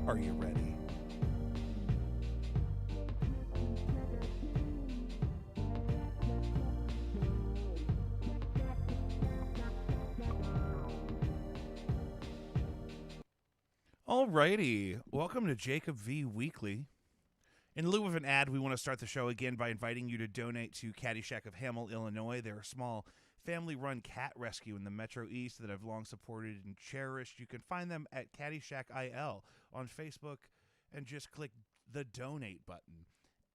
Are you ready? Alrighty, welcome to Jacob V Weekly. In lieu of an ad, we want to start the show again by inviting you to donate to Caddyshack of Hamel, Illinois. They're a small family-run cat rescue in the Metro East that I've long supported and cherished. You can find them at Caddyshack IL on Facebook and just click the donate button.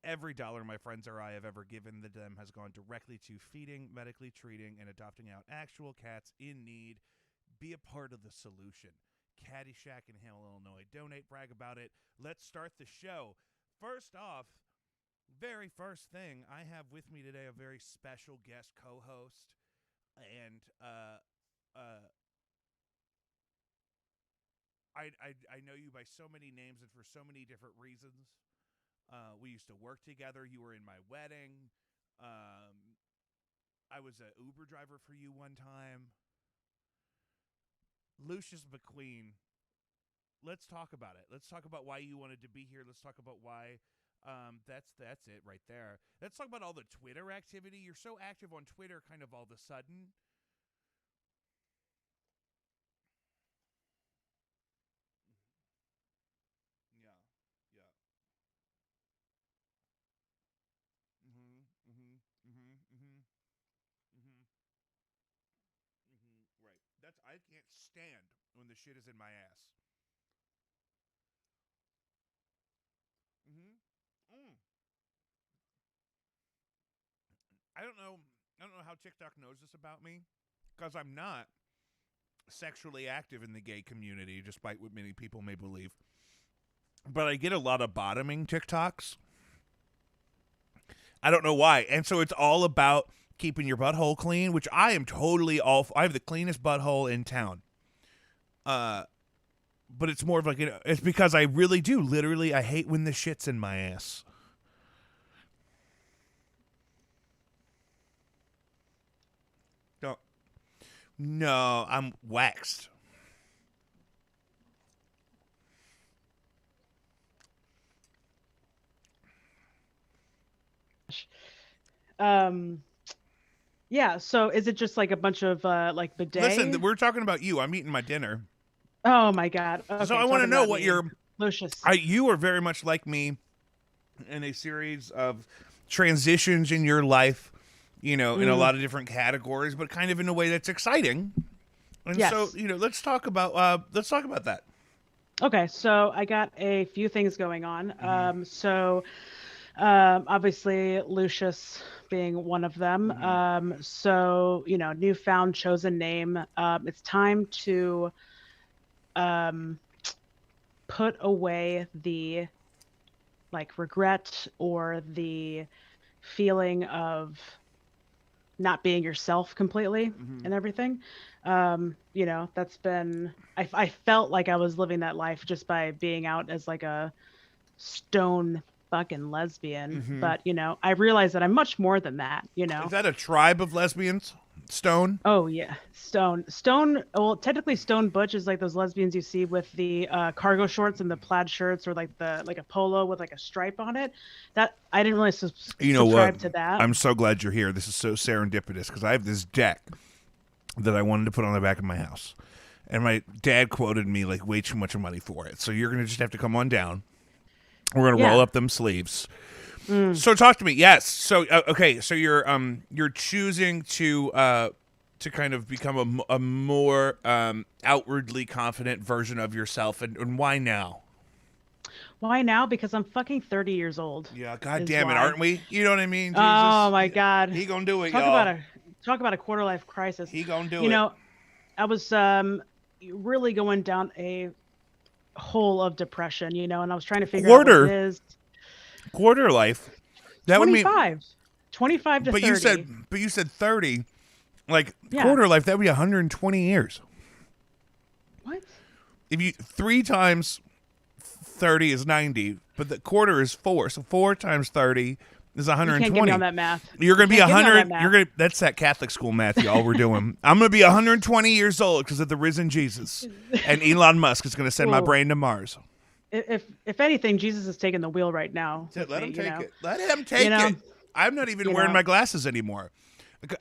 Every dollar my friends or I have ever given them has gone directly to feeding, medically treating, and adopting out actual cats in need. Be a part of the solution. Caddyshack in Hamel, Illinois. Donate, brag about it. Let's start the show. First off, very first thing, I have with me today a very special guest co-host, and I know you by so many names and for so many different reasons. We used to work together. You were in my wedding. I was an Uber driver for you one time. Lucius McQueen. Let's talk about it. Let's talk about why you wanted to be here. Let's talk about why. That's it right there. Let's talk about all the Twitter activity. You're so active on Twitter kind of all of a sudden. Yeah. Yeah. Right. I can't stand when the shit is in my ass. I don't know. I don't know how TikTok knows this about me, because I'm not sexually active in the gay community, despite what many people may believe. But I get a lot of bottoming TikToks. I don't know why. And so it's all about keeping your butthole clean, which I am totally all I have the cleanest butthole in town. But it's more of like, it's because I really do. Literally, I hate when the shit's in my ass. No, I'm waxed. Yeah, so is it just like a bunch of like bidet? Listen, we're talking about you. I'm eating my dinner. Oh my God. Okay, so I want to know what your Lucius. You are very much like me in a series of transitions in your life, in a lot of different categories, but kind of in a way that's exciting. And yes. So, let's talk about that. Okay, so I got a few things going on. Obviously Lucius being one of them. So, newfound chosen name. It's time to put away the regret or the feeling of not being yourself completely and everything. That's been, I felt like I was living that life just by being out as like a stone fucking lesbian. But, I realized that I'm much more than that, Is that a tribe of lesbians? Stone? Oh yeah. Stone. Well, technically Stone Butch is like those lesbians you see with the cargo shorts and the plaid shirts, or like a polo with like a stripe on it. That I didn't really subscribe to that. I'm so glad you're here. This is so serendipitous because I have this deck that I wanted to put on the back of my house, and my dad quoted me like way too much money for it. So you're gonna just have to come on down. We're gonna roll up them sleeves. So talk to me. Yes. So okay. So you're choosing to kind of become a more outwardly confident version of yourself, and why now? Why now? Because I'm fucking 30 years old. Yeah. God damn it, aren't we? You know what I mean? Jesus. Oh my God. He gonna do it. Talk about a quarter life crisis. He gonna do it. I was really going down a hole of depression. And I was trying to figure out what it is. Quarter life. That 25. Would mean 25 to 30. But you said 30. Like yeah. Quarter life, that would be 120 years. What? If you 3 times 30 is 90, but the quarter is 4, so 4 times 30 is 120. You can't get me on that math. You're gonna be 100. That's that Catholic school math, y'all. We're doing. I'm gonna be 120 years old because of the risen Jesus, and Elon Musk is gonna send my brain to Mars. if anything, Jesus is taking the wheel right now with Let me. him You take know. it. Let him You take know. it. I'm not even You wearing know. my glasses anymore.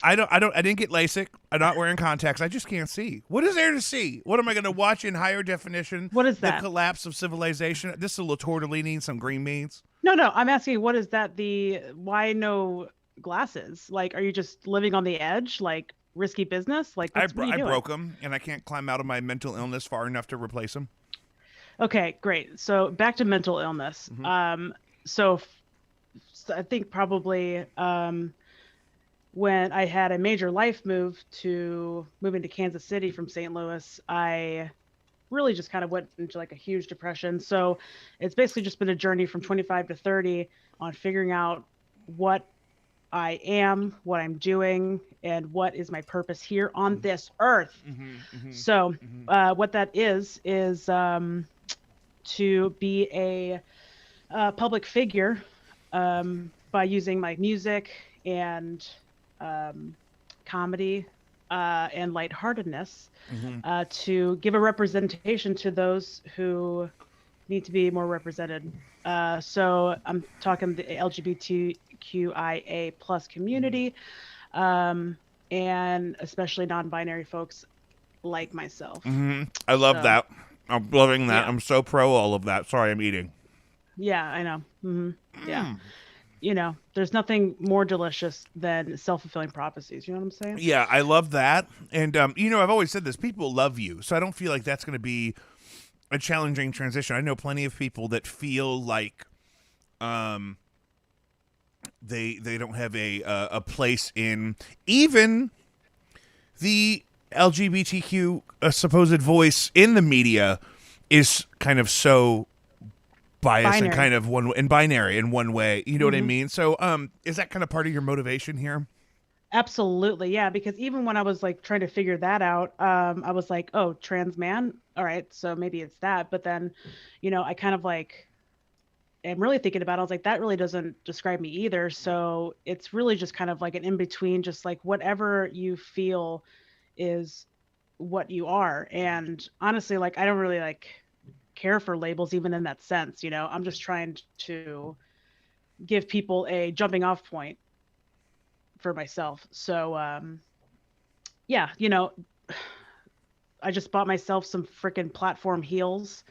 I didn't get LASIK. I'm not wearing contacts. I just can't see. What is there to see? What am I going to watch in higher definition? What is The that? collapse of civilization. This is a little tortellini, some green beans. No, no. I'm asking, what is that? Why no glasses? Like, are you just living on the edge? Like risky business? Like, what are you I doing? broke them, and I can't climb out of my mental illness far enough to replace them. Okay, great. So back to mental illness. Mm-hmm. So I think probably when I had a major life move to moving to Kansas City from St. Louis, I really just kind of went into like a huge depression. So it's basically just been a journey from 25 to 30 on figuring out what I am, what I'm doing, and what is my purpose here on this earth. Mm-hmm. Mm-hmm. So, Mm-hmm. what that is to be a public figure by using my music and comedy and lightheartedness Mm-hmm. to give a representation to those who need to be more represented. So I'm talking the LGBTQIA plus community, and especially non-binary folks like myself. Mm-hmm. I love So that. I'm loving that. yeah, I'm so pro all of that. Sorry, I'm eating. yeah, I know. Yeah, there's nothing more delicious than self-fulfilling prophecies. You know what I'm saying? Yeah, I love that. And, I've always said this. People love you. So I don't feel like that's going to be a challenging transition. I know plenty of people that feel like they don't have a place in even the LGBTQ supposed voice in the media is kind of so biased and Binary. kind of binary in one way. You know what I Mm-hmm. mean? So is that kind of part of your motivation here? Absolutely, yeah. Because even when I was like trying to figure that out, I was like, oh, trans man. All right, so maybe it's that. But then, I kind of like am really thinking about it. I was like, that really doesn't describe me either. So it's really just kind of like an in between, just like whatever you feel is what you are. And honestly, like I don't really like care for labels even in that sense. I'm just trying to give people a jumping off point for myself. So yeah, I just bought myself some freaking platform heels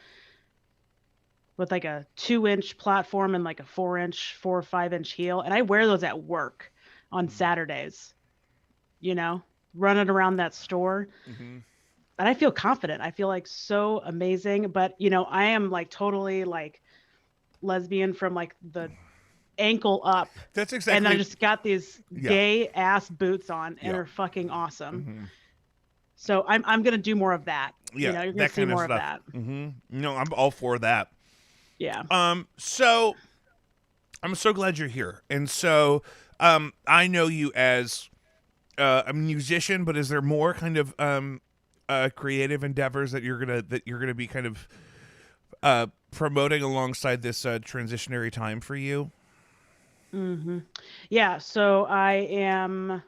with like a 2-inch platform and like a 4-inch, 4 or 5-inch heel. And I wear those at work on Saturdays, running around that store. Mm-hmm. And I feel confident. I feel like so amazing. But, I am like totally like lesbian from like the ankle up. That's And I exactly. just got these Yeah. gay ass boots on and Yeah. they're fucking awesome. Mm-hmm. So I'm gonna do more of that. Yeah, You're gonna that see kind of more of stuff. that. Mm-hmm. I'm all for that. Yeah. So I'm so glad you're here. And so, I know you as a musician, but is there more kind of creative endeavors that you're gonna be kind of promoting alongside this transitionary time for you? Yeah. So I am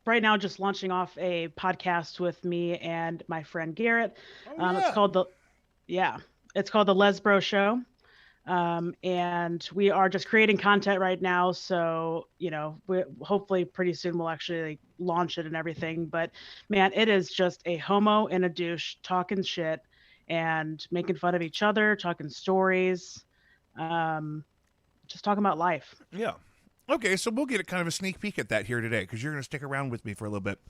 right now just launching off a podcast with me and my friend Garrett. Oh It's yeah. called it's called the Lesbro Show. And we are just creating content right now. So, we hopefully pretty soon we'll actually like, launch it and everything. But man, it is just a homo and a douche talking shit and making fun of each other, talking stories, um, just talking about life. Yeah. Okay, so we'll get a kind of a sneak peek at that here today because you're going to stick around with me for a little bit,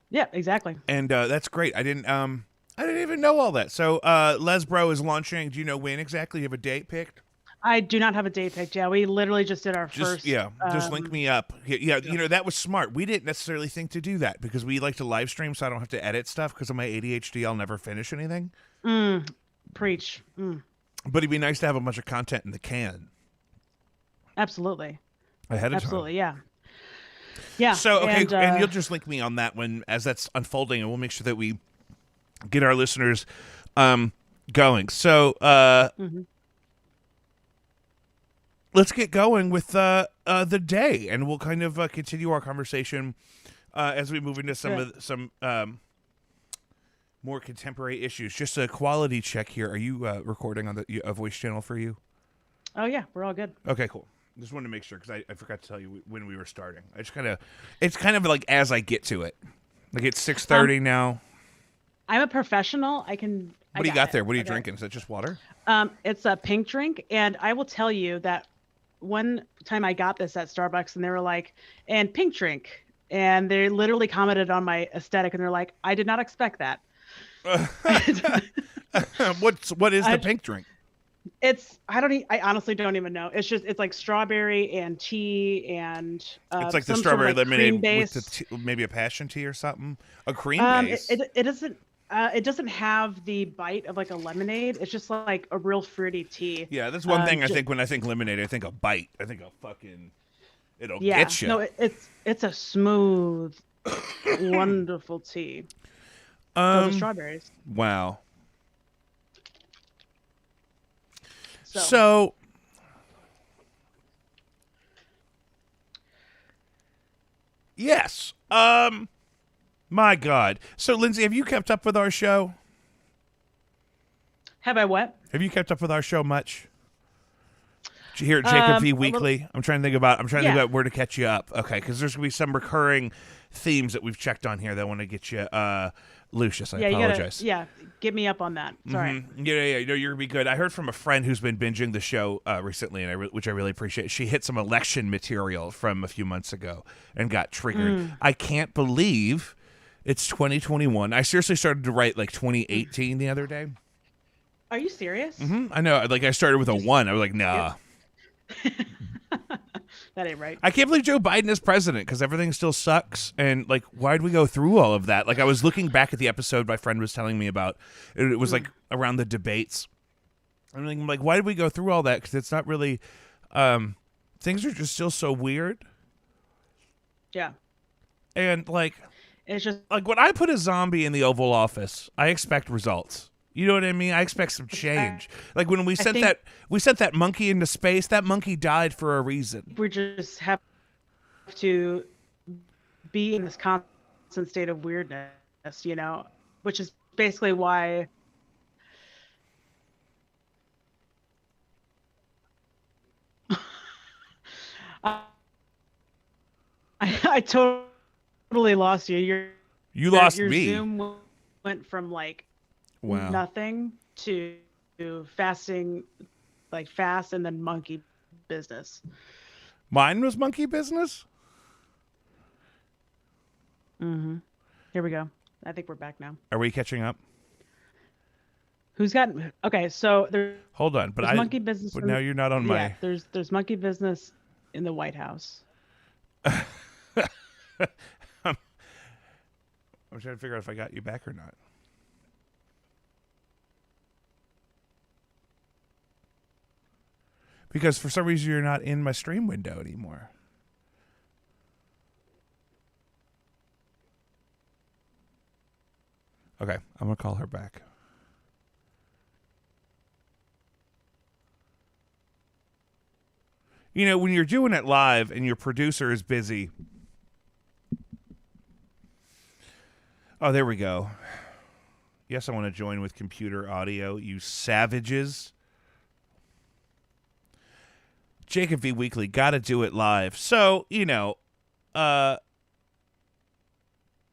Yeah, exactly. and that's great. I didn't even know all that. So, Lesbro is launching. Do you know when exactly? You have a date picked? I do not have a date picked. Yeah, we literally just did our Just first. just link me up. Yeah, Yeah. that was smart. We didn't necessarily think to do that because we like to live stream, so I don't have to edit stuff because of my ADHD. I'll never finish anything. Preach. But it'd be nice to have a bunch of content in the can Absolutely. ahead of Absolutely. time. Yeah. Yeah. So okay, And, and you'll just link me on that one as that's unfolding, and we'll make sure that we get our listeners going. So let's get going with the day, and we'll kind of continue our conversation as we move into some more contemporary issues. Just a quality check here. Are you recording on a voice channel for you? Oh yeah, we're all good. Okay, cool. Just wanted to make sure because I forgot to tell you when we were starting. I just it's kind of like as I get to it. Like it's 6:30 now. I'm a professional. What do you got there? What are you drinking? Is that just water? It's a pink drink, and I will tell you that one time I got this at Starbucks, and they were like, "And pink drink," and they literally commented on my aesthetic, and they're like, "I did not expect that." What is the pink drink? I honestly don't even know. It's like strawberry and tea and it's like the strawberry lemonade with maybe a passion tea or something. A cream base. It doesn't have the bite of like a lemonade. It's just like a real fruity tea. Yeah, that's one thing I think when I think lemonade, I think a bite. I think a fucking it'll get you. No, it's a smooth, wonderful tea. The strawberries. Wow. So yes. My God. So Lindsay, have you kept up with our show? Have I what? Have you kept up with our show much? Did you hear Jacob V Weekly? I'm trying to think about where to catch you up. Okay, because there's gonna be some recurring themes that we've checked on here that I want to get you. Lucius, I apologize. Get me up on that. Sorry. Mm-hmm. Yeah. No, you're gonna be good. I heard from a friend who's been binging the show recently, and which I really appreciate. She hit some election material from a few months ago and got triggered. I can't believe it's 2021. I seriously started to write like 2018 the other day. Are you serious? Mm-hmm. I know. Like I started with a 1. I was like, nah. That ain't right. I can't believe Joe Biden is president because everything still sucks. And like, why'd we go through all of that? Like, I was looking back at the episode my friend was telling me about. It was like around the debates. I'm like, why did we go through all that? Because it's not really. Things are just still so weird. Yeah. And like, it's just like when I put a zombie in the Oval Office, I expect results. You know what I mean? I expect some change. Like when we sent that monkey into space, that monkey died for a reason. We just have to be in this constant state of weirdness, you know, which is basically why I totally lost you. You lost your me. Zoom went from like nothing to fasting, like fast, and then monkey business. Mine was monkey business? Mm-hmm. Here we go. I think we're back now. Are we catching up? Who's got... Okay, so hold on, but monkey business. But now you're not on my... Yeah, there's monkey business in the White House. I'm trying to figure out if I got you back or not. Because for some reason you're not in my stream window anymore. Okay, I'm going to call her back. You know, when you're doing it live and your producer is busy. Oh, there we go. Yes, I want to join with computer audio, you savages. Jacob V Weekly, gotta do it live. So, you know,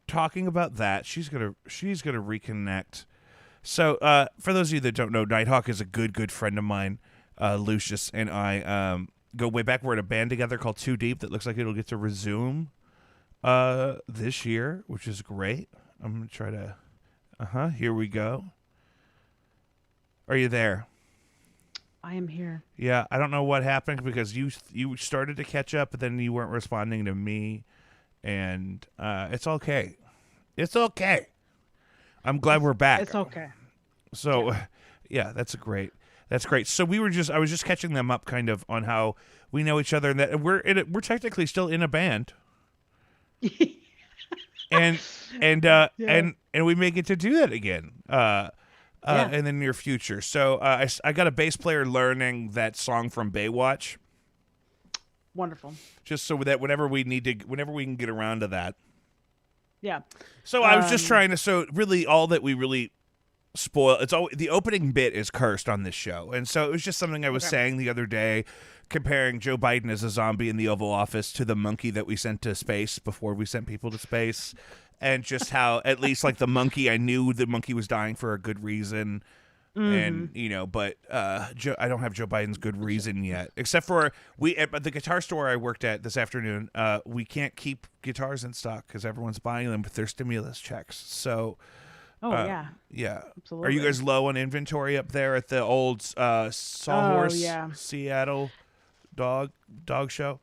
talking about that, she's gonna reconnect. So, for those of you that don't know, Nighthawk is a good friend of mine. Lucius and I go way back. We're in a band together called Too Deep that looks like it'll get to resume this year, which is great. I'm gonna try to. Here we go. Are you there? I am here. Yeah, I don't know what happened because you started to catch up, but then you weren't responding to me, and it's okay. It's okay. I'm glad we're back. It's okay. So, yeah, that's great. So I was just catching them up, kind of on how we know each other, and that we're technically still in a band, and we may get to do that again. In the near future. So I got a bass player learning that song from Baywatch. Wonderful. Just so that whenever we can get around to that. Yeah. So I was just trying to. So really, all that we really spoil. It's all the opening bit is cursed on this show, and so it was just something I was saying the other day, comparing Joe Biden as a zombie in the Oval Office to the monkey that we sent to space before we sent people to space, and just how at least like the monkey, I knew the monkey was dying for a good reason. And but I don't have Joe Biden's good reason yet, except for at the guitar store I worked at this afternoon. We can't keep guitars in stock because everyone's buying them with their stimulus checks. So, yeah, absolutely. Are you guys low on inventory up there at the old Sawhorse Seattle dog show?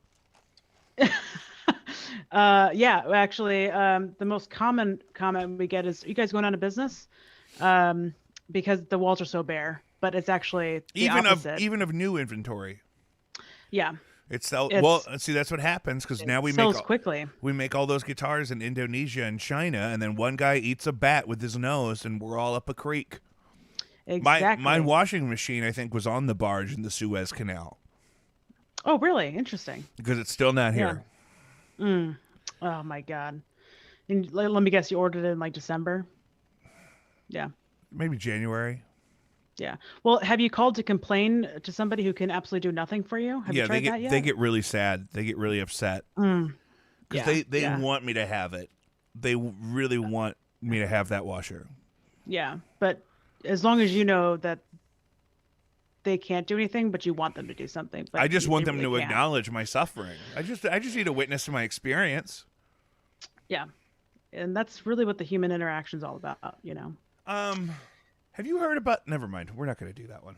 Yeah, actually, the most common comment we get is, "You guys going out of business?" Because the walls are so bare, but it's actually the opposite. Even of new inventory. Yeah. Well, see, that's what happens because now we make all those guitars in Indonesia and China, and then one guy eats a bat with his nose, and we're all up a creek. Exactly. My washing machine, I think, was on the barge in the Suez Canal. Oh, really? Interesting. Because it's still not here. Yeah. Oh my God. And let me guess, you ordered it in like December? Yeah. Maybe January. Yeah. Well, have you called to complain to somebody who can absolutely do nothing for you? Have you tried that yet? They get really sad. They get really upset. Because they want me to have it. They really want me to have that washer. Yeah. But as long as you know that they can't do anything, but you want them to do something. But I just want them really to acknowledge my suffering. I just need a witness to my experience. Yeah. And that's really what the human interaction is all about, Have you heard about... Never mind. We're not going to do that one.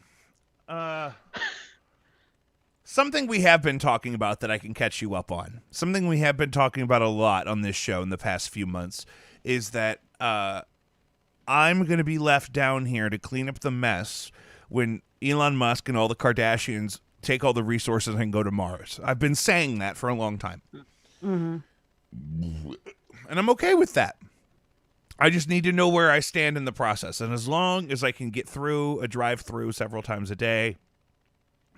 Something we have been talking about that I can catch you up on. Something we have been talking about a lot on this show in the past few months is that I'm going to be left down here to clean up the mess when Elon Musk and all the Kardashians take all the resources and go to Mars. I've been saying that for a long time. Mm-hmm. And I'm okay with that. I just need to know where I stand in the process. And as long as I can get through a drive-through several times a day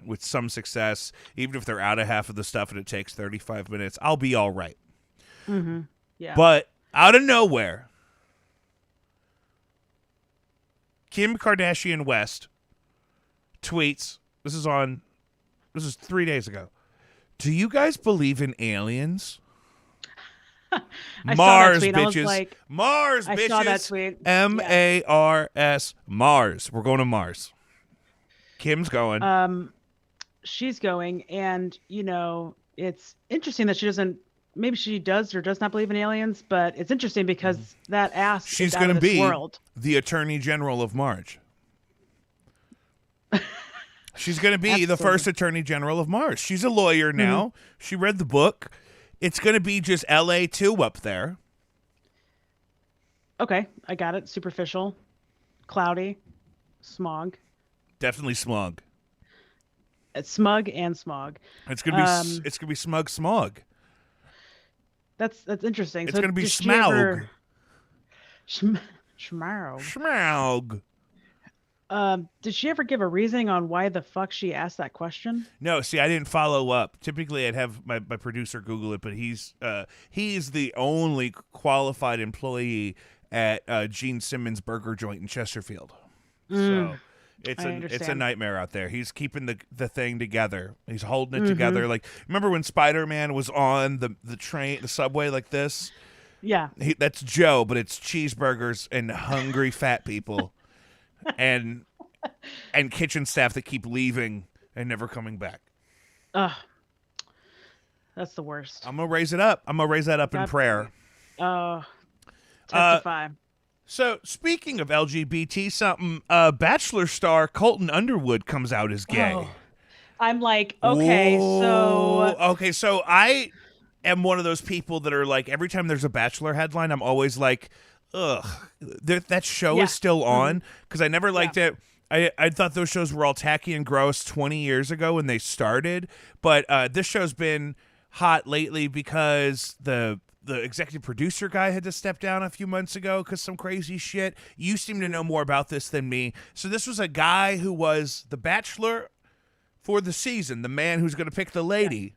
with some success, even if they're out of half of the stuff and it takes 35 minutes, I'll be all right. Mm-hmm. Yeah. But out of nowhere, Kim Kardashian West tweets, this is 3 days ago. Do you guys believe in aliens? Mars, bitches. Mars, bitches. I saw that tweet. M-A-R-S, Mars. We're going to Mars. Kim's going. She's going, and, it's interesting that she doesn't, maybe she does or does not believe in aliens, but it's interesting because that ass she's going to be world. The Attorney General of Mars. She's going to be the first Attorney General of Mars. She's a lawyer now. Mm-hmm. She read the book. It's going to be just LA 2 up there. Okay, I got it. Superficial, cloudy, smog. Definitely smog. It's smug and smog. It's going to be smog. That's interesting. It's going to be Smaug. Schmaug. Did she ever give a reasoning on why the fuck she asked that question? No, see, I didn't follow up. Typically, I'd have my producer Google it, but he's the only qualified employee at Gene Simmons Burger Joint in Chesterfield. So it's a nightmare out there. He's keeping the thing together. He's holding it together. Like, remember when Spider-Man was on the train, the subway like this? Yeah. That's Joe, but it's cheeseburgers and hungry fat people. and kitchen staff that keep leaving and never coming back. Ugh. That's the worst. I'm going to raise it up. I'm going to raise that up in prayer. Testify. So, speaking of LGBT something, Bachelor star Colton Underwood comes out as gay. Oh. I'm like, okay, Whoa. So I am one of those people that are like, every time there's a Bachelor headline, I'm always like, ugh, that show is still on, because I never liked it. I thought those shows were all tacky and gross 20 years ago when they started, but this show's been hot lately because the executive producer guy had to step down a few months ago because some crazy shit. You seem to know more about this than me. So this was a guy who was the Bachelor for the season, the man who's going to pick the lady,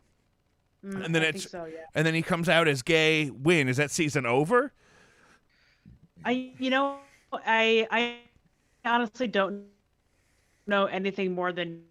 and then and then he comes out as gay. When is that season over? I honestly don't know anything more than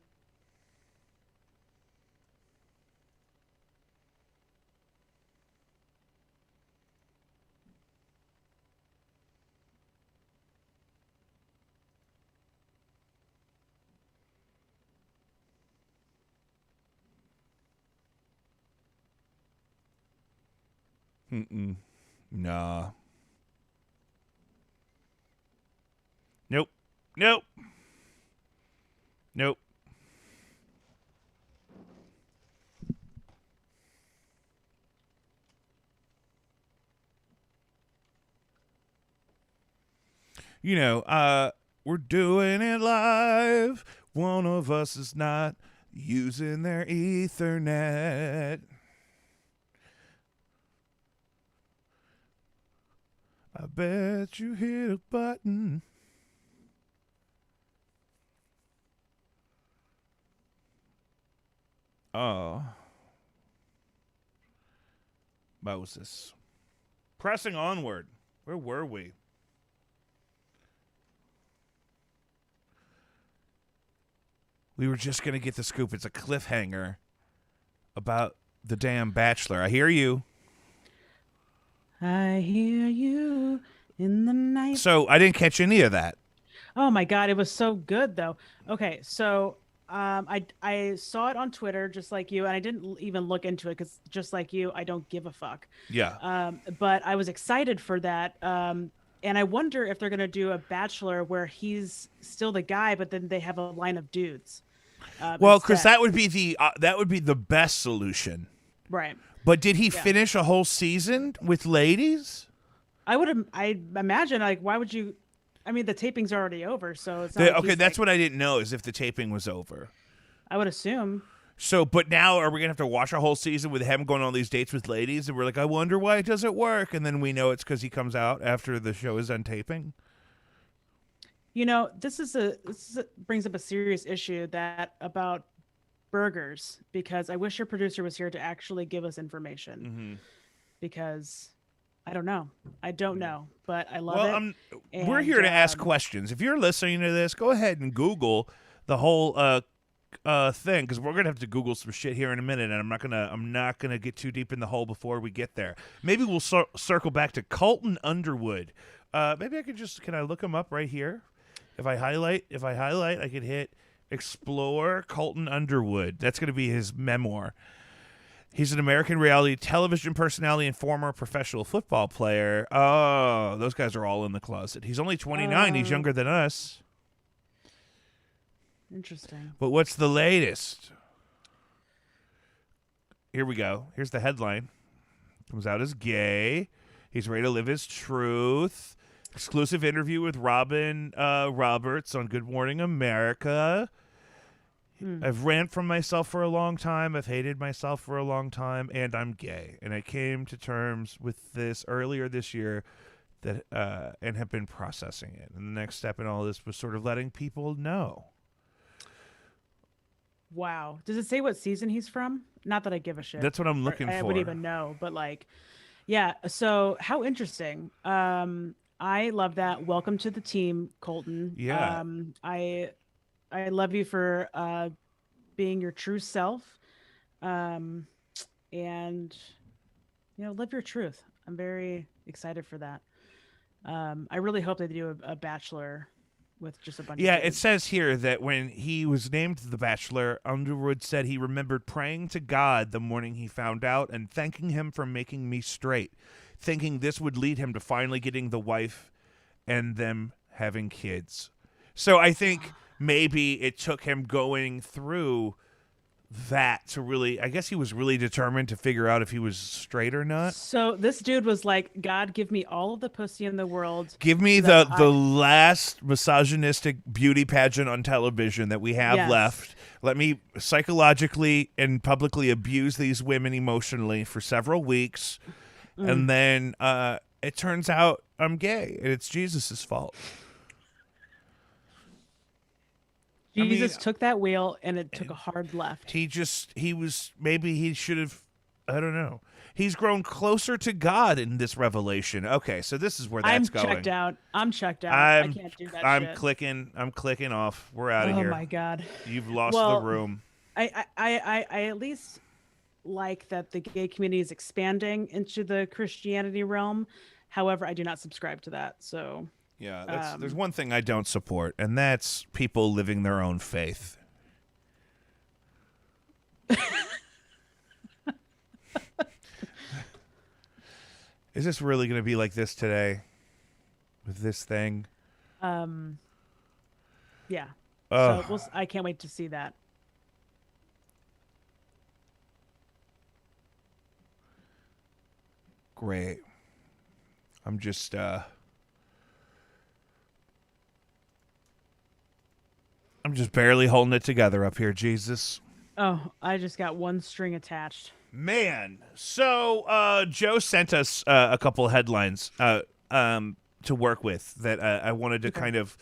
Mm-mm. Nah. Nope. Nope. Nope. We're doing it live. One of us is not using their Ethernet. I bet you hit a button. Oh. Moses. Pressing onward. Where were we? We were just going to get the scoop. It's a cliffhanger about the damn Bachelor. I hear you. I hear you in the night. So I didn't catch any of that. Oh my God, it was so good though. Okay, so I saw it on Twitter just like you, and I didn't even look into it because just like you, I don't give a fuck. Yeah. But I was excited for that. And I wonder if they're gonna do a Bachelor where he's still the guy, but then they have a line of dudes. Well, because Instead. that would be the best solution. Right. But did he Yeah. finish a whole season with ladies? I imagine like why would you? I mean, the taping's already over, so it's not like Okay, he's, that's like, what I didn't know is if the taping was over. I would assume. So, but now are we gonna have to watch a whole season with him going on these dates with ladies, and we're like, I wonder why it doesn't work, and then we know it's because he comes out after the show is done taping. Brings up a serious issue that about burgers because I wish your producer was here to actually give us information Mm-hmm. because I don't know. I don't know, but I love Well, it. we're And here to ask questions. If you're listening to this, go ahead and Google the whole thing because we're gonna have to Google some shit here in a minute, and I'm not gonna get too deep in the hole before we get there. Maybe we'll circle back to Colton Underwood. Maybe I could can I look him up right here? If I highlight, I could hit explore Colton Underwood. That's gonna be his memoir. He's an American reality television personality and former professional football player. Oh, those guys are all in the closet. He's only 29. He's younger than us. Interesting. But what's the latest? Here we go. Here's the headline. Comes out as gay. He's ready to live his truth. Exclusive interview with Robin Roberts on Good Morning America. I've ran from myself for a long time. I've hated myself for a long time, and I'm gay. And I came to terms with this earlier this year that and have been processing it. And the next step in all this was sort of letting people know. Wow. Does it say what season he's from? Not that I give a shit. That's what I'm looking I for. wouldn't even know, but like, yeah. So how interesting. I love that. Welcome to the team, Colton. Yeah. I love you for being your true self, and live your truth. I'm very excited for that. I really hope they do a Bachelor with just a bunch. Yeah, of it says here that when he was named The Bachelor, Underwood said he remembered praying to God the morning he found out and thanking him for making me straight, thinking this would lead him to finally getting the wife and them having kids. So I think maybe it took him going through that to really, I guess he was really determined to figure out if he was straight or not. So this dude was like, God, give me all of the pussy in the world. Give me so the last misogynistic beauty pageant on television that we have left. Let me psychologically and publicly abuse these women emotionally for several weeks. And then it turns out I'm gay and it's Jesus's fault. Jesus took that wheel and it took a hard left. Maybe he should have I don't know. He's grown closer to God in this revelation. Okay, so this is where I'm that's going. checked out. I'm checked out. I I'm can't do that I'm shit. clicking. I'm clicking off. We're out of Oh here. my god. You've lost the Well, room. I at least like that the gay community is expanding into the Christianity realm. However, I do not subscribe to that. So, Yeah, there's one thing I don't support, and that's people living their own faith. Is this really going to be like this today with this thing? yeah. Ugh. So I can't wait to see that. Great. I'm just barely holding it together up here, Jesus. Oh, I just got one string attached. Man, so Joe sent us a couple of headlines to work with that I wanted to kind of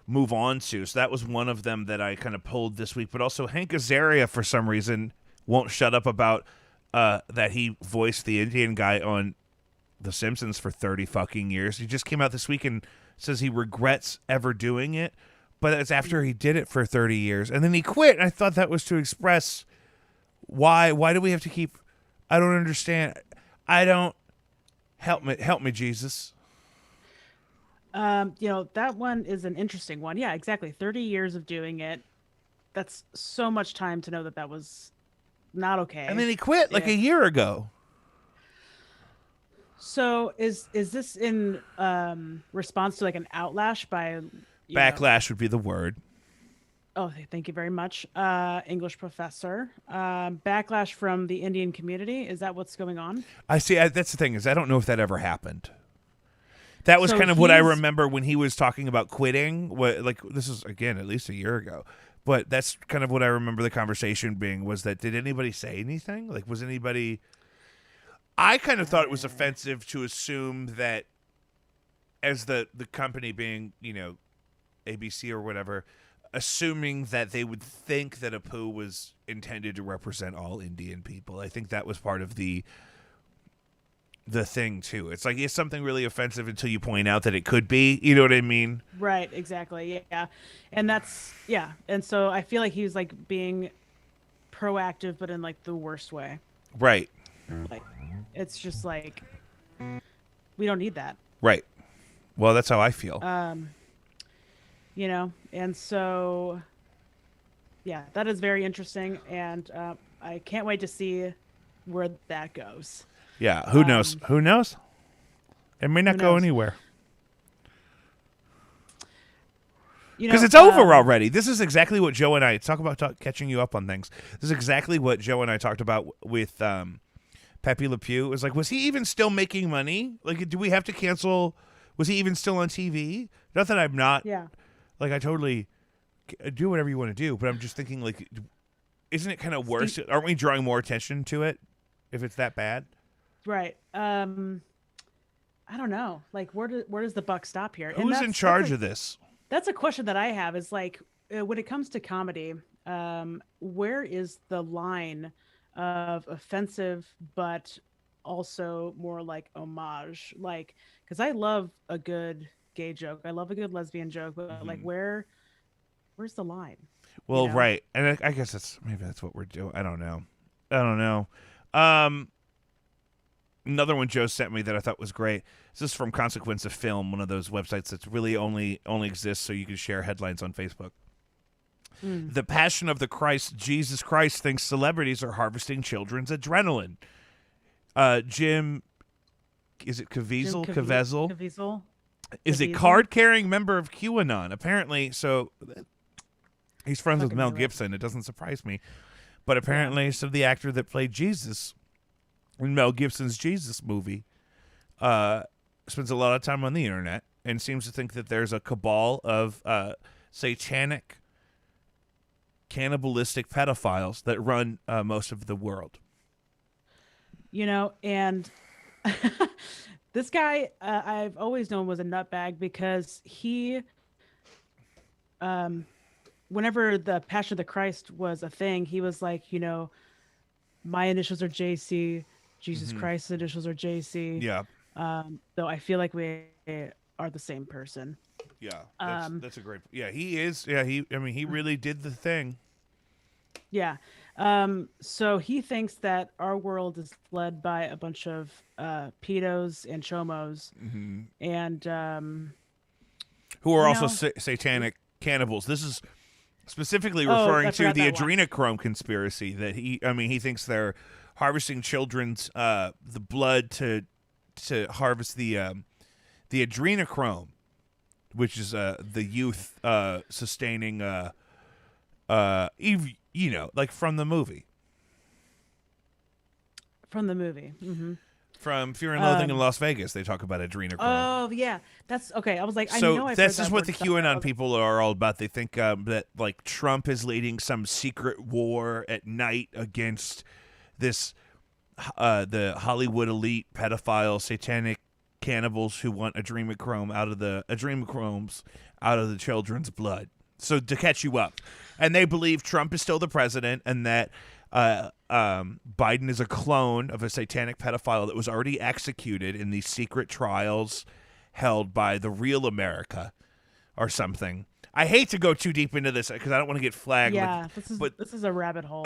move on to. So that was one of them that I kind of pulled this week. But also Hank Azaria, for some reason, won't shut up about that he voiced the Indian guy on The Simpsons for 30 fucking years. He just came out this week and says he regrets ever doing it, but it's after he did it for 30 years. And then he quit, and I thought that was to express why do we have to keep... I don't understand. I don't... Help me, Jesus. That one is an interesting one. Yeah, exactly. 30 years of doing it. That's so much time to know that was not okay. And then he quit like a year ago. So is this in response to like an outlash by Backlash would be the word. Oh, thank you very much, English professor. Backlash from the Indian community. Is that what's going on? I see. That's the thing is I don't know if that ever happened. That was kind of what I remember when he was talking about quitting. Like this is again at least a year ago, but that's kind of what I remember the conversation being was that did anybody say anything? Like was anybody? I kind of thought it was offensive to assume that as the company being ABC or whatever, assuming that they would think that Apu was intended to represent all Indian people. I think that was part of the thing too. It's like it's something really offensive until you point out that it could be. You know what I mean? Right. Exactly. Yeah. And and so I feel like he was like being proactive, but in like the worst way. Right. Like it's just like we don't need that. Right. Well, that's how I feel. And so, yeah, that is very interesting, and I can't wait to see where that goes. Yeah, who knows? Who knows? It may not go anywhere. Because it's over already. This is exactly what Joe and I talk about catching you up on things. This is exactly what Joe and I talked about with Pepe Le Pew. It was like, was he even still making money? Like, do we have to cancel? Was he even still on TV? Not that I'm not. Yeah. Like, I totally do whatever you want to do, but I'm just thinking, like, isn't it kind of worse? Aren't we drawing more attention to it if it's that bad? Right. I don't know. Like, where does the buck stop here? Who's in charge of this? That's a question that I have. Is like, when it comes to comedy, where is the line of offensive but also more like homage? Like, because I love a good gay joke. I love a good lesbian joke, but like where's the line? Well, right. And I guess maybe that's what we're doing. I don't know. Another one Joe sent me that I thought was great. This is from Consequence of Film, one of those websites that's really only exists so you can share headlines on Facebook. The Passion of the Christ, Jesus Christ, thinks celebrities are harvesting children's adrenaline. Jim, is it Caviezel? Caviezel is a card-carrying member of QAnon. Apparently, so he's friends with Mel Gibson. It doesn't surprise me. But apparently, so the actor that played Jesus in Mel Gibson's Jesus movie spends a lot of time on the internet and seems to think that there's a cabal of satanic, cannibalistic pedophiles that run most of the world. And this guy I've always known was a nutbag because he, whenever the Passion of the Christ was a thing, he was like, my initials are JC. Jesus Christ's initials are JC. Yeah. So I feel like we are the same person. Yeah. Um, That's a great. Yeah, he is. Yeah, he really did the thing. yeah. So he thinks that our world is led by a bunch of pedos and chomos, and Who are you also know, satanic cannibals. This is specifically oh, referring I to forgot the that one. adrenochrome conspiracy that he thinks they're harvesting children's the blood to harvest the adrenochrome, which is the youth sustaining like from the movie. From the movie. From Fear and Loathing in Las Vegas, they talk about adrenochrome. Oh yeah, that's okay. I was like, I So know I've this heard is that what word the somewhere. QAnon people are all about. They think that like Trump is leading some secret war at night against this the Hollywood elite pedophile satanic cannibals who want adrenochrome out of the children's blood. So to catch you up, and they believe Trump is still the president, and that Biden is a clone of a satanic pedophile that was already executed in these secret trials held by the real America or something. I hate to go too deep into this because I don't want to get flagged. Yeah, this is a rabbit hole.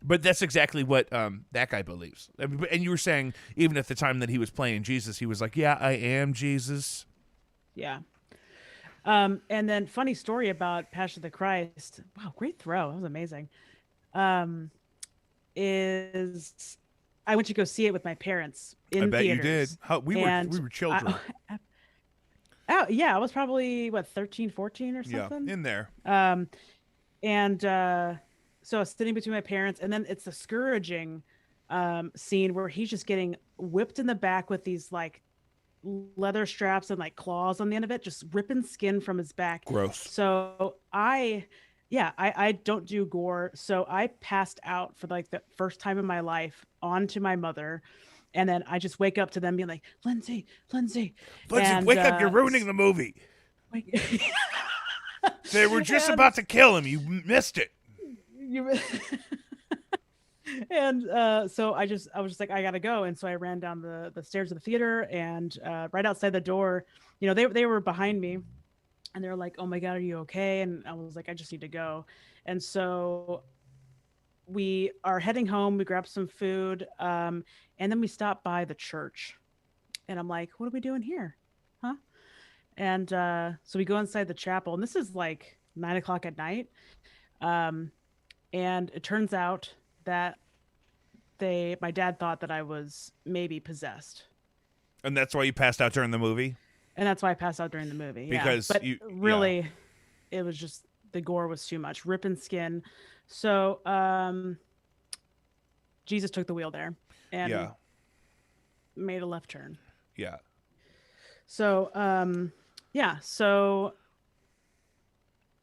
But that's exactly what that guy believes. And you were saying even at the time that he was playing Jesus, he was like, "Yeah, I am Jesus." Yeah. And then funny story about Passion of the Christ. Wow, great throw. That was amazing. Is I went to go see it with my parents in I bet theaters. you did. We were children. Oh, yeah, I was probably what 13, 14 or something. Yeah, in there. And so I was sitting between my parents, and then it's the scourging scene where he's just getting whipped in the back with these like leather straps and like claws on the end of it, just ripping skin from his back. Gross. So I don't do gore. So I passed out for like the first time in my life onto my mother. And then I just wake up to them being like, Lindsay, and, wake up. You're ruining the movie. They were just about to kill him. You missed it. And so I was just like, I gotta go. And so I ran down the stairs of the theater, and right outside the door, they were behind me, and they were like, "Oh my God, are you okay?" And I was like, "I just need to go." And so we are heading home. We grabbed some food, and then we stopped by the church, and I'm like, "What are we doing here, huh?" And so we go inside the chapel, and this is like 9 o'clock at night, and it turns out that my dad thought that I was maybe possessed. And that's why you passed out during the movie? And that's why I passed out during the movie. Because but really, it was just the gore was too much, ripping skin. So Jesus took the wheel there and made a left turn. Yeah. So so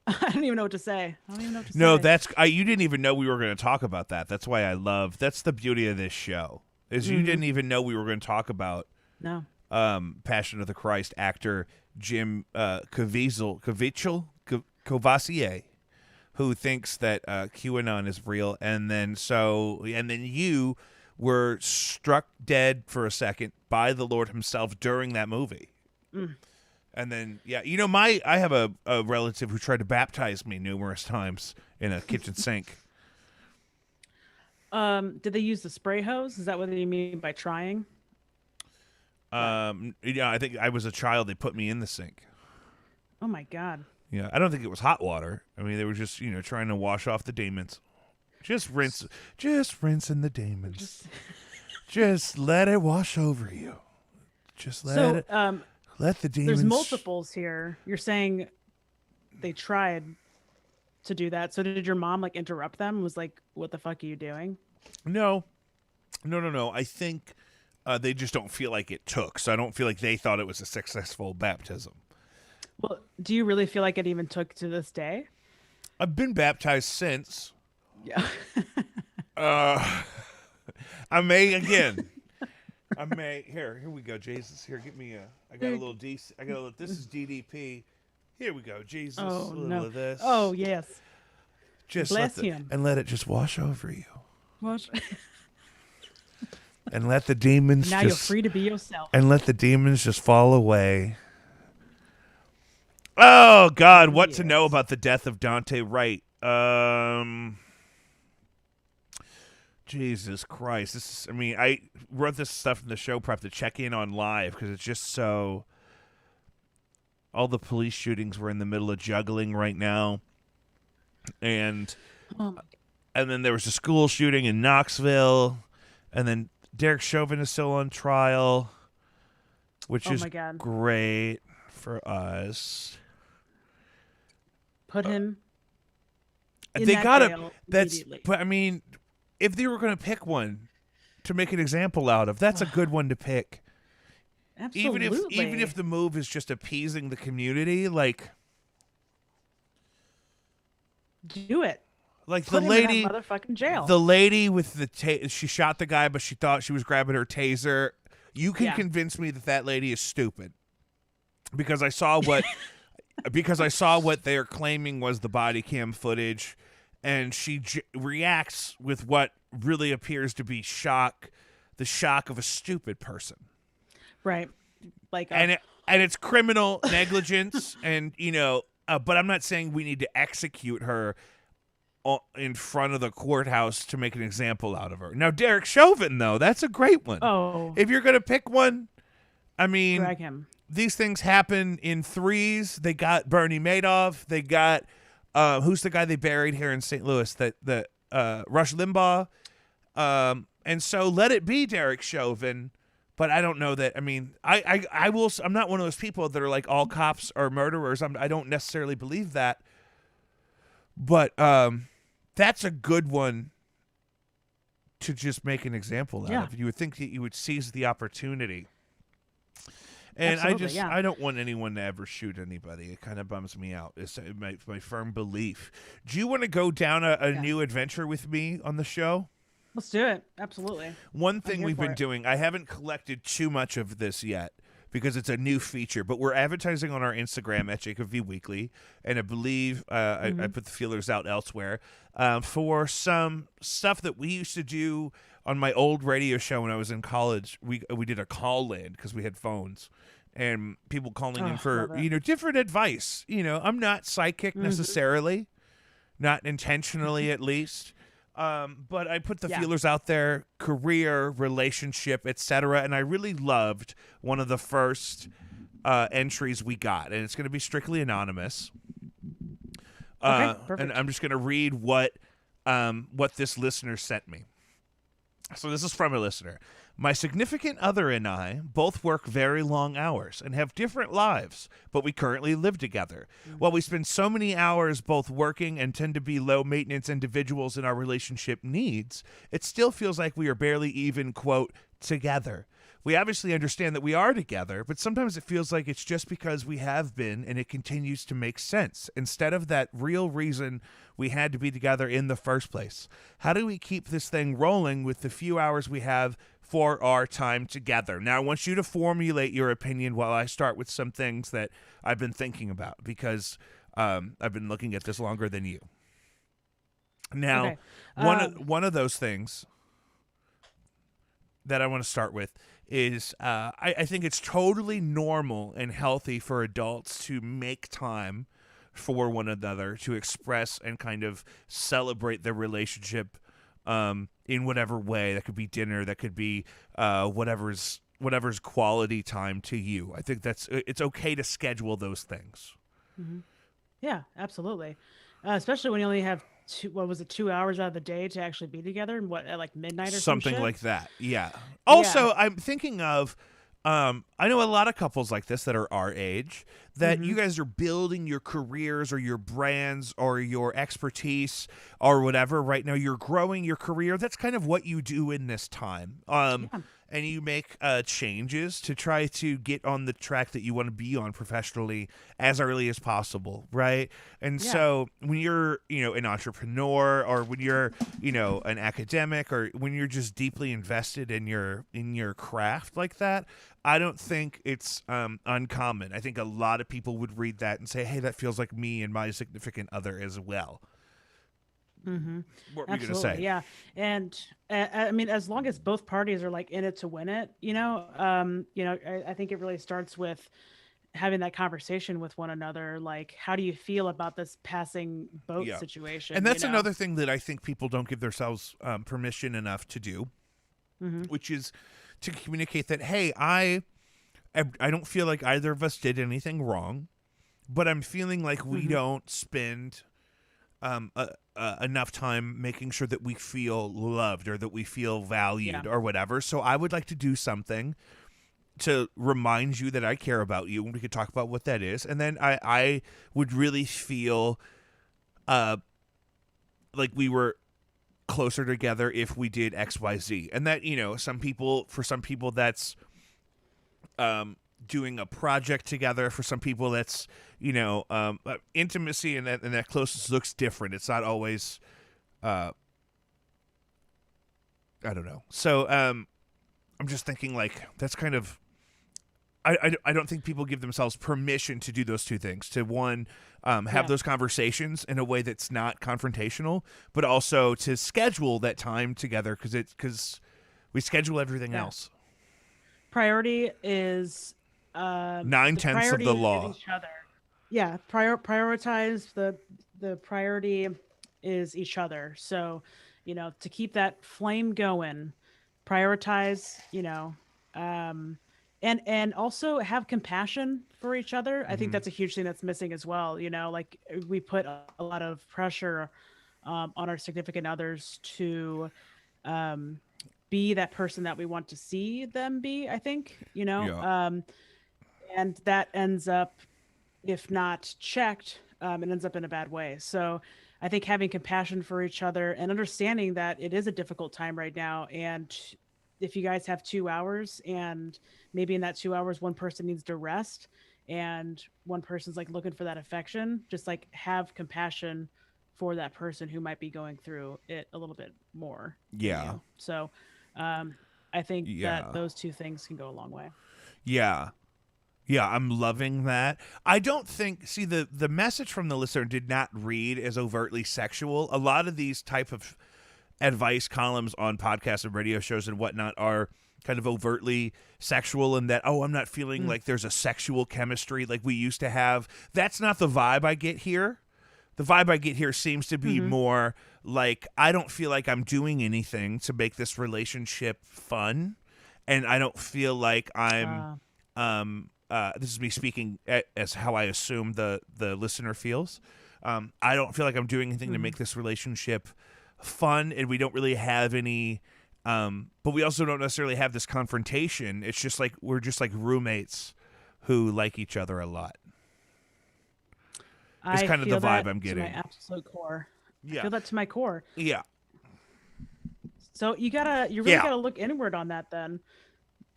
I don't even know what to say. No, you didn't even know we were going to talk about that. That's why that's the beauty of this show, is you didn't even know we were going to talk about Passion of the Christ actor Jim Cavassier, who thinks that QAnon is real, and then you were struck dead for a second by the Lord himself during that movie. And then, I have a relative who tried to baptize me numerous times in a kitchen sink. Did they use the spray hose? Is that what you mean by trying? I think I was a child. They put me in the sink. Oh my God. Yeah, I don't think it was hot water. I mean, they were just, trying to wash off the demons. Just rinsing the demons. Just let it wash over you. Just let it. Let the demons. There's multiples here. You're saying they tried to do that. So did your mom like interrupt them? Was like, what the fuck are you doing? No. I think they just don't feel like it took. So I don't feel like they thought it was a successful baptism. Well, do you really feel like it even took to this day? I've been baptized since. Yeah. I may again. Here we go, Jesus. Here, get me I got a little this is DDP. Here we go, Jesus. Oh, a little no. of this. Oh, yes. Just bless him. And let it just wash over you. Wash. And let the demons Now you're free to be yourself. and let the demons just fall away. Oh God, what to know about the death of Dante Wright? Jesus Christ. I wrote this stuff in the show prep to check in on live because it's just so. All the police shootings were in the middle of juggling right now, and then there was a school shooting in Knoxville, and then Derek Chauvin is still on trial, which is great for us. Put him. They gotta. That's. But I mean, if they were going to pick one to make an example out of, that's a good one to pick. Absolutely. Even if the move is just appeasing the community, like do it. Like Put the him lady, in that motherfucking jail. The lady with the she shot the guy, but she thought she was grabbing her taser. You can convince me that lady is stupid because I saw what they're claiming was the body cam footage, and she reacts with what really appears to be the shock of a stupid person. Right. And it's criminal negligence and but I'm not saying we need to execute her in front of the courthouse to make an example out of her. Now Derek Chauvin though, that's a great one. Oh. If you're going to pick one, I mean, drag him. These things happen in threes. They got Bernie Madoff, they got who's the guy they buried here in St. Louis that Rush Limbaugh. And so let it be Derek Chauvin. But I don't know that. I mean, I will. I'm not one of those people that are like all cops are murderers. I don't necessarily believe that. But that's a good one to just make an example out of. You would think that you would seize the opportunity. And I don't want anyone to ever shoot anybody. It kind of bums me out. It's my firm belief. Do you want to go down a new adventure with me on the show? Let's do it. Absolutely. One thing we've been doing, I haven't collected too much of this yet because it's a new feature, but we're advertising on our Instagram at Jacob V Weekly, and I believe I put the feelers out elsewhere for some stuff that we used to do on my old radio show when I was in college. We did a call in because we had phones. And people calling in for different advice. I'm not psychic necessarily, not intentionally at least. But I put the feelers out there, career, relationship, etc. And I really loved one of the first entries we got. And it's going to be strictly anonymous. Okay, perfect. And I'm just going to read what this listener sent me. So this is from a listener. My significant other and I both work very long hours and have different lives, but we currently live together. While we spend so many hours both working and tend to be low-maintenance individuals in our relationship needs, it still feels like we are barely even, quote, together. We obviously understand that we are together, but sometimes it feels like it's just because we have been and it continues to make sense, instead of that real reason we had to be together in the first place. How do we keep this thing rolling with the few hours we have for our time together? Now, I want you to formulate your opinion while I start with some things that I've been thinking about, because I've been looking at this longer than you. Now, one of those things that I want to start with is I think it's totally normal and healthy for adults to make time for one another, to express and kind of celebrate their relationship in whatever way. That could be dinner, that could be whatever's quality time to you. I think it's okay to schedule those things. Mm-hmm. Yeah, absolutely. Especially when you only have 2 hours out of the day to actually be together, and at like midnight or something like that. Yeah. Also, I'm thinking of I know a lot of couples like this that are our age, that you guys are building your careers or your brands or your expertise or whatever right now. You're growing your career. That's kind of what you do in this time. And you make changes to try to get on the track that you want to be on professionally as early as possible, right? And so when you're, an entrepreneur, or when you're, an academic, or when you're just deeply invested in your craft like that, I don't think it's uncommon. I think a lot of people would read that and say, hey, that feels like me and my significant other as well. Mm-hmm. What were you going to Absolutely, say? yeah. And I mean, as long as both parties are like in it to win it, I think it really starts with having that conversation with one another. Like, how do you feel about this passing boat Yeah. And situation? that's another thing that I think people don't give themselves permission enough to do, Mm-hmm. which is to communicate that, hey, I don't feel like either of us did anything wrong, but I'm feeling like we Mm-hmm. don't spend enough time making sure that we feel loved or that we feel Yeah. valued or whatever. So I would like to do something to remind you that I care about you, and we could talk about what that is. And then I would really feel like we were closer together if we did XYZ. And that, for some people that's doing a project together. For some people that's, intimacy and that closeness looks different. It's not always I don't know. So I'm just thinking like that's kind of I don't think people give themselves permission to do those two things. To one, have Yeah. those conversations in a way that's not confrontational, but also to schedule that time together because we schedule everything Yeah. else. Priority is the 9/10 of priority the is law. each other. Yeah, prioritize the priority is each other. So, to keep that flame going, prioritize, and also have compassion for each other. I think Mm-hmm. that's a huge thing that's missing as well. Like we put a lot of pressure on our significant others to um, be that person that we want to see them be. I think, Yeah. and that ends up, if not checked, it ends up in a bad way. So I think having compassion for each other and understanding that it is a difficult time right now. And if you guys have 2 hours and maybe in that 2 hours, one person needs to rest and one person's like looking for that affection, just like have compassion for that person who might be going through it a little bit more than Yeah. you. So um, I think that Yeah. those two things can go a long way. Yeah. Yeah, I'm loving that. I don't think the message from the listener did not read as overtly sexual. A lot of these type of advice columns on podcasts and radio shows and whatnot are kind of overtly sexual in that, oh, I'm not feeling Mm. like there's a sexual chemistry like we used to have. That's not the vibe I get here. The vibe I get here seems to be Mm-hmm. more like I don't feel like I'm doing anything to make this relationship fun, and I don't feel like I'm this is me speaking as how I assume the listener feels. I don't feel like I'm doing anything to Mm-hmm. make this relationship fun, and we don't really have any. But we also don't necessarily have this confrontation. It's just like we're just like roommates who like each other a lot. It's I kind of the feel vibe that I'm to my getting. absolute core. I Yeah, feel that to my core. yeah, So you really yeah. gotta look inward on that. Then,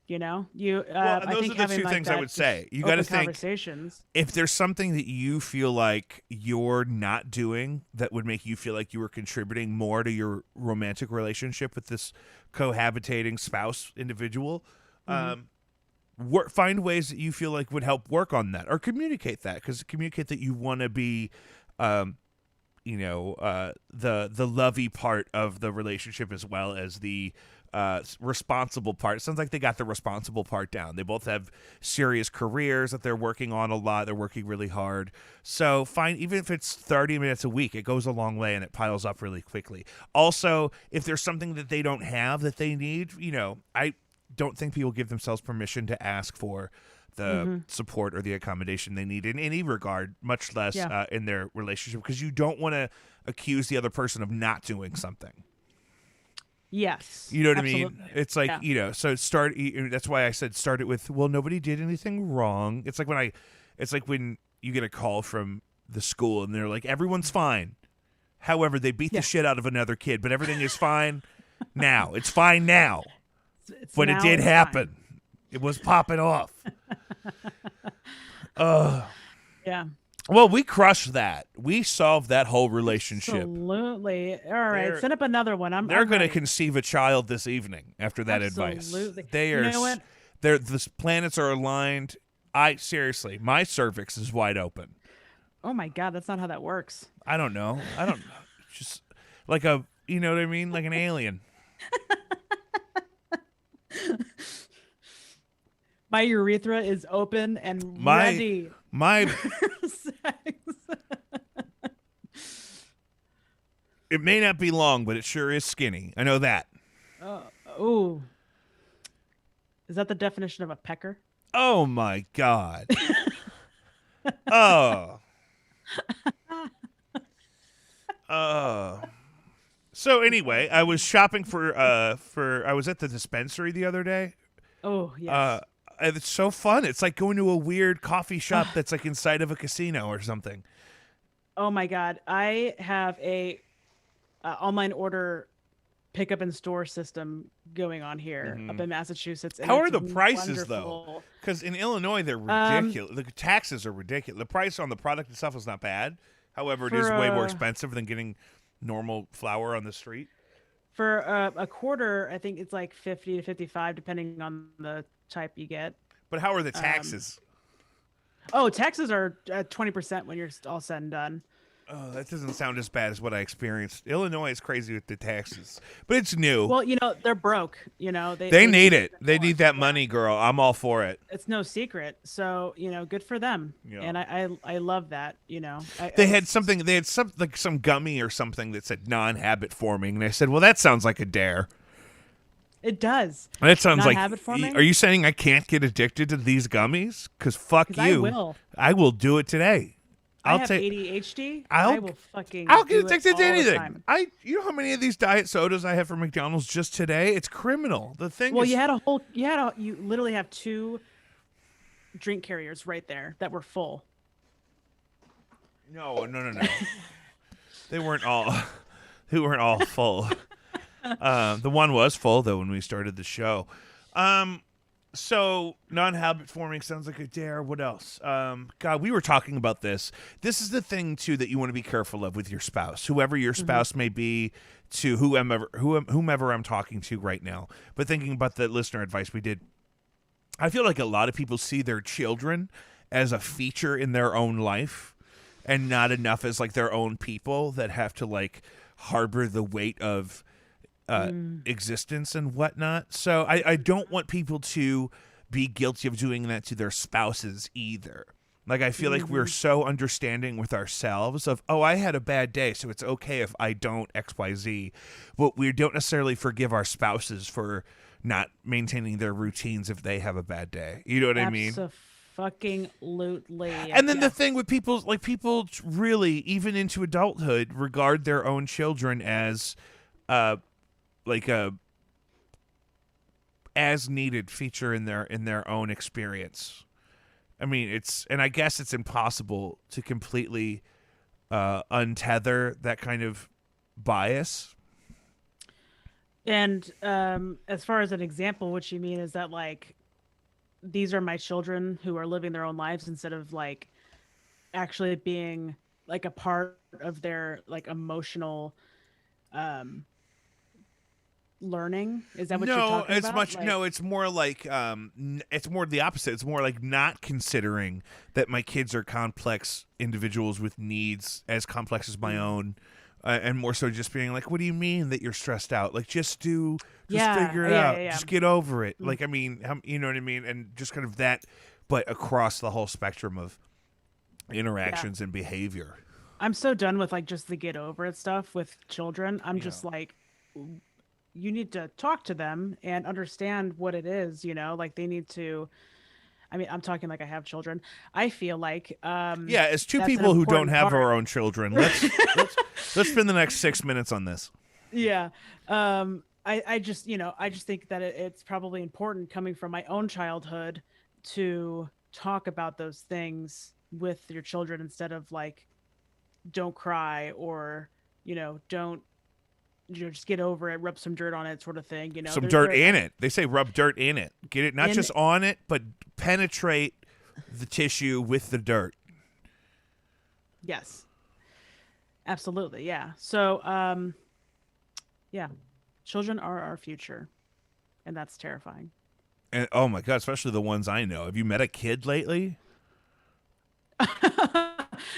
Well, and I those think are the having two like things I that would just say. You got to open think conversations. if there's something that you feel like you're not doing that would make you feel like you were contributing more to your romantic relationship with this cohabitating spouse individual, Hmm. find ways that you feel like would help work on that or communicate that, because communicate that you want to be the lovey part of the relationship as well as the responsible part. It sounds like they got the responsible part down. They both have serious careers that they're working on a lot. They're working really hard. So even if it's 30 minutes a week, it goes a long way and it piles up really quickly. Also, if there's something that they don't have that they need, I don't think people give themselves permission to ask for the Hmm. support or the accommodation they need in any regard, much less Yeah. in their relationship, because you don't want to accuse the other person of not doing something. Yes. You know what I Absolutely. mean? It's like, Yeah. so that's why I said start it with, well, nobody did anything wrong. It's like when you get a call from the school and they're like, everyone's fine. However, they beat Yeah. the shit out of another kid, but everything is fine now. It's fine now. It's But it now did it's happen. It was popping off. fine. Yeah. Well, we crushed that. We solved that whole relationship. Absolutely. All right. They're- Set up another one. They're I'm going to ready. conceive a child this evening after that Absolutely. advice. They are. You know what? The planets are aligned. Seriously, my cervix is wide open. Oh my God, that's not how that works. I don't know. Just like a, you know what I mean, like an alien. My urethra is open and My ready my for sex. it may not be long, but it sure is skinny. I know that. Ooh. Is that the definition of a pecker? Oh my god. Oh. So anyway, I was shopping for I was at the dispensary the other day. Oh, yes. And it's so fun. It's like going to a weird coffee shop that's like inside of a casino or something. Oh my God. I have a online order pickup and store system going on here up in Massachusetts. And How are it's the prices though? wonderful. Because in Illinois they're ridiculous. The taxes are ridiculous. The price on the product itself is not bad. However, it is way more expensive than getting normal flour on the street. For a quarter, I think it's like 50 to 55, depending on the type you get. But how are the taxes? Taxes are 20% when you're all said and done. Oh, that doesn't sound as bad as what I experienced. Illinois is crazy with the taxes, but it's new. Well, they're broke. They need it. They need that money, girl. I'm all for it. It's no secret. So good for them. Yeah. And I love that. They had some gummy or something that said non-habit forming, and I said, well, that sounds like a dare. It does. That sounds like. Habit forming? Are you saying I can't get addicted to these gummies? Because fuck you. I will. I will do it today. I have ADHD. I will fucking. I'll get addicted to anything. You know how many of these diet sodas I have from McDonald's just today? It's criminal. The thing. Well, you literally have 2 drink carriers right there that were full. No. They weren't all. They weren't all full. The one was full though when we started the show. So non-habit forming sounds like a dare. What else? God, we were talking about this. This is the thing too that you want to be careful of with your spouse, whoever your spouse may be, to whomever I'm talking to right now. But thinking about the listener advice we did, I feel like a lot of people see their children as a feature in their own life, and not enough as like their own people that have to like harbor the weight of existence and whatnot. So I don't want people to be guilty of doing that to their spouses either. Like, I feel like we're so understanding with ourselves of, oh, I had a bad day, so it's okay if I don't XYZ. But we don't necessarily forgive our spouses for not maintaining their routines if they have a bad day. You know what I mean? Fucking-lutely. And then the thing with people really, even into adulthood, regard their own children as like a as needed feature in their own experience. I mean, I guess it's impossible to completely untether that kind of bias. And as far as an example, what you mean is that like these are my children who are living their own lives instead of like actually being like a part of their like emotional learning. Is that what you're talking about? No, it's more like it's more the opposite. It's more like not considering that my kids are complex individuals with needs as complex as my own, and more so just being like, what do you mean that you're stressed out? Like, just figure it out. Yeah. Just get over it. Like, I mean, you know what I mean? And just kind of that, but across the whole spectrum of interactions and behavior. I'm so done with like just the get over it stuff with children. I'm just like, you need to talk to them and understand what it is, like they need to, I mean, I'm talking like I have children. I feel like, as two people who don't have our own children, let's spend the next 6 minutes on this. Yeah. I just think that it's probably important coming from my own childhood to talk about those things with your children instead of like, don't cry or, don't, just get over it, rub some dirt on it sort of thing. Some dirt in it. They say rub dirt in it. Get it, not just on it, but penetrate the tissue with the dirt. Yes. Absolutely, yeah. So, children are our future, and that's terrifying. And oh my God, especially the ones I know. Have you met a kid lately?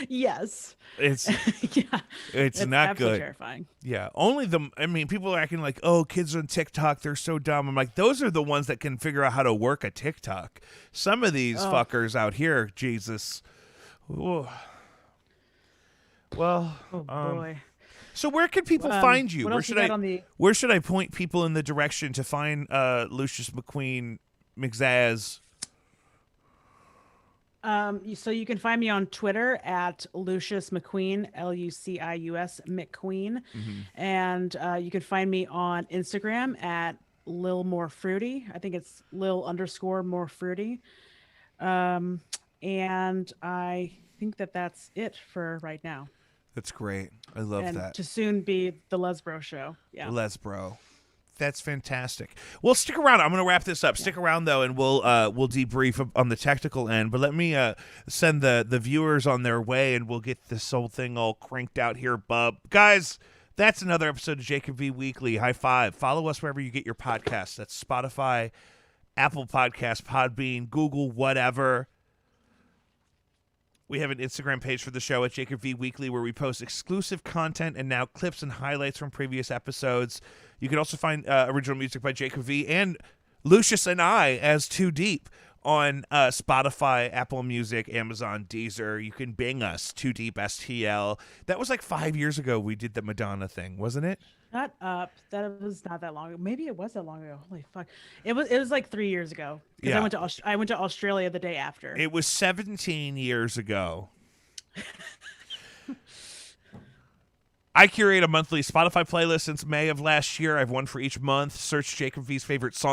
Yes. It's It's not absolutely good. terrifying. Yeah, people are acting like, oh, kids on TikTok, they're so dumb. I'm like, those are the ones that can figure out how to work a TikTok. Some of these fuckers out here, Jesus. Ooh. Well, Oh boy. So where can people find you? What Where else should you I got on the? where should I point people in the direction to find Lucius McQueen McZazz? So you can find me on Twitter at Lucius McQueen, Lucius McQueen, and you can find me on Instagram at Lil More Fruity. I think it's Lil_More Fruity. And I think that's it for right now. That's great. I love that. To soon be the Lesbro Show. Yeah. Lesbro. That's fantastic. Well, stick around. I'm going to wrap this up. Stick around though, and we'll debrief on the technical end. But let me send the viewers on their way, and we'll get this whole thing all cranked out here, bub. Guys, that's another episode of Jacob V Weekly. High five. Follow us wherever you get your podcasts. That's Spotify, Apple Podcasts, Podbean, Google, whatever. We have an Instagram page for the show at Jacob V Weekly where we post exclusive content and now clips and highlights from previous episodes. You can also find original music by Jacob V and Lucius and I as Too Deep on Spotify, Apple Music, Amazon, Deezer. You can Bing us, Too Deep STL. That was like 5 years ago we did the Madonna thing, wasn't it? Shut up. That was not that long ago. Maybe it was that long ago. Holy fuck. It was like 3 years ago. Because I went to Australia the day after. It was 17 years ago. I curate a monthly Spotify playlist since May of last year. I've one for each month. Search Jacob V's favorite songs